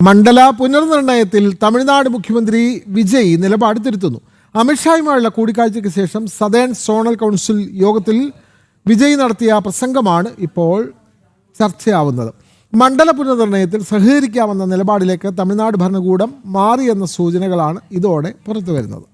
മണ്ഡല പുനർനിർണയത്തിൽ തമിഴ്നാട് മുഖ്യമന്ത്രി വിജയ് നിലപാട് തിരുത്തുന്നു. അമിത്ഷായുമായുള്ള കൂടിക്കാഴ്ചയ്ക്ക് ശേഷം സദേൺ സോണൽ കൗൺസിൽ യോഗത്തിൽ വിജയ് നടത്തിയ പ്രസംഗമാണ് ഇപ്പോൾ ചർച്ചയാവുന്നത്. മണ്ഡല പുനർനിർണയത്തിൽ സഹകരിക്കാമെന്ന നിലപാടിലേക്ക് തമിഴ്നാട് ഭരണകൂടം മാറിയെന്ന സൂചനകളാണ് ഇതോടെ പുറത്തുവരുന്നത്.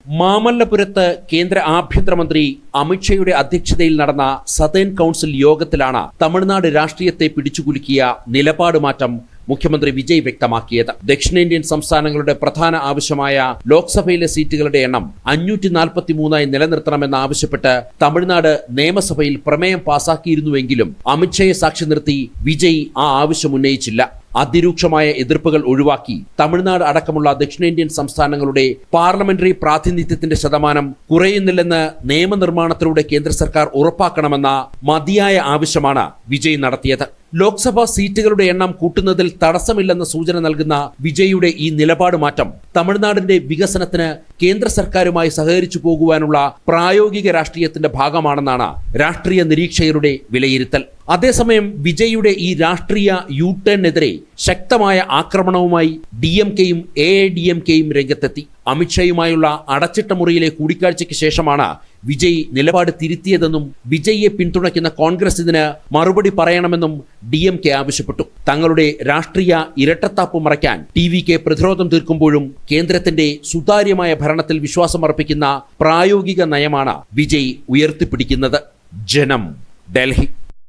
മാമല്ലപുരത്ത് കേന്ദ്ര ആഭ്യന്തരമന്ത്രി അമിത്ഷായുടെ അധ്യക്ഷതയിൽ നടന്ന സദേൺ കൗൺസിൽ യോഗത്തിലാണ് തമിഴ്നാട് രാഷ്ട്രീയത്തെ പിടിച്ചുകുലുക്കിയ നിലപാട് മാറ്റം മുഖ്യമന്ത്രി വിജയ് വ്യക്തമാക്കിയത്. ദക്ഷിണേന്ത്യൻ സംസ്ഥാനങ്ങളുടെ പ്രധാന ആവശ്യമായ ലോക്സഭയിലെ സീറ്റുകളുടെ എണ്ണം 543 നിലനിർത്തണമെന്നാവശ്യപ്പെട്ട് തമിഴ്നാട് നിയമസഭയിൽ പ്രമേയം പാസാക്കിയിരുന്നുവെങ്കിലും അമിത്ഷായെ സാക്ഷി നിർത്തി വിജയ് ആ ആവശ്യം ഉന്നയിച്ചില്ല. അതിരൂക്ഷമായ എതിർപ്പുകൾ ഒഴിവാക്കി തമിഴ്നാട് അടക്കമുള്ള ദക്ഷിണേന്ത്യൻ സംസ്ഥാനങ്ങളുടെ പാർലമെന്ററി പ്രാതിനിധ്യത്തിന്റെ ശതമാനം കുറയുന്നില്ലെന്ന് നിയമനിർമ്മാണത്തിലൂടെ കേന്ദ്ര സർക്കാർ ഉറപ്പാക്കണമെന്ന മതിയായ ആവശ്യമാണ് വിജയ് നടത്തിയത്. ലോക്സഭാ സീറ്റുകളുടെ എണ്ണം കൂട്ടുന്നതിൽ തടസ്സമില്ലെന്ന സൂചന നൽകുന്ന വിജയിയുടെ ഈ നിലപാട് മാറ്റം തമിഴ്നാടിന്റെ വികസനത്തിന് കേന്ദ്ര സർക്കാരുമായി സഹകരിച്ചു പോകുവാനുള്ള പ്രായോഗിക രാഷ്ട്രീയത്തിന്റെ ഭാഗമാണെന്നാണ് രാഷ്ട്രീയ നിരീക്ഷകരുടെ വിലയിരുത്തൽ. അതേസമയം വിജയിയുടെ ഈ രാഷ്ട്രീയ യു-ടേണിനെതിരെ ശക്തമായ ആക്രമണവുമായി DMK-യും AIADMK-യും രംഗത്തെത്തി. അമിത്ഷായുമായുള്ള അടച്ചിട്ട മുറിയിലെ കൂടിക്കാഴ്ചയ്ക്ക് ശേഷമാണ് വിജയ് നിലപാട് തിരുത്തിയതെന്നും വിജയിയെ പിന്തുണയ്ക്കുന്ന കോൺഗ്രസ് ഇതിന് മറുപടി പറയണമെന്നും DMK ആവശ്യപ്പെട്ടു. തങ്ങളുടെ രാഷ്ട്രീയ ഇരട്ടത്താപ്പ് മറയ്ക്കാൻ TVK പ്രതിരോധം തീർക്കുമ്പോഴും കേന്ദ്രത്തിന്റെ സുതാര്യമായ ഭരണത്തിൽ വിശ്വാസമർപ്പിക്കുന്ന പ്രായോഗിക നയമാണ് വിജയ് ഉയർത്തിപ്പിടിക്കുന്നത്. ജനം, ഡൽഹി.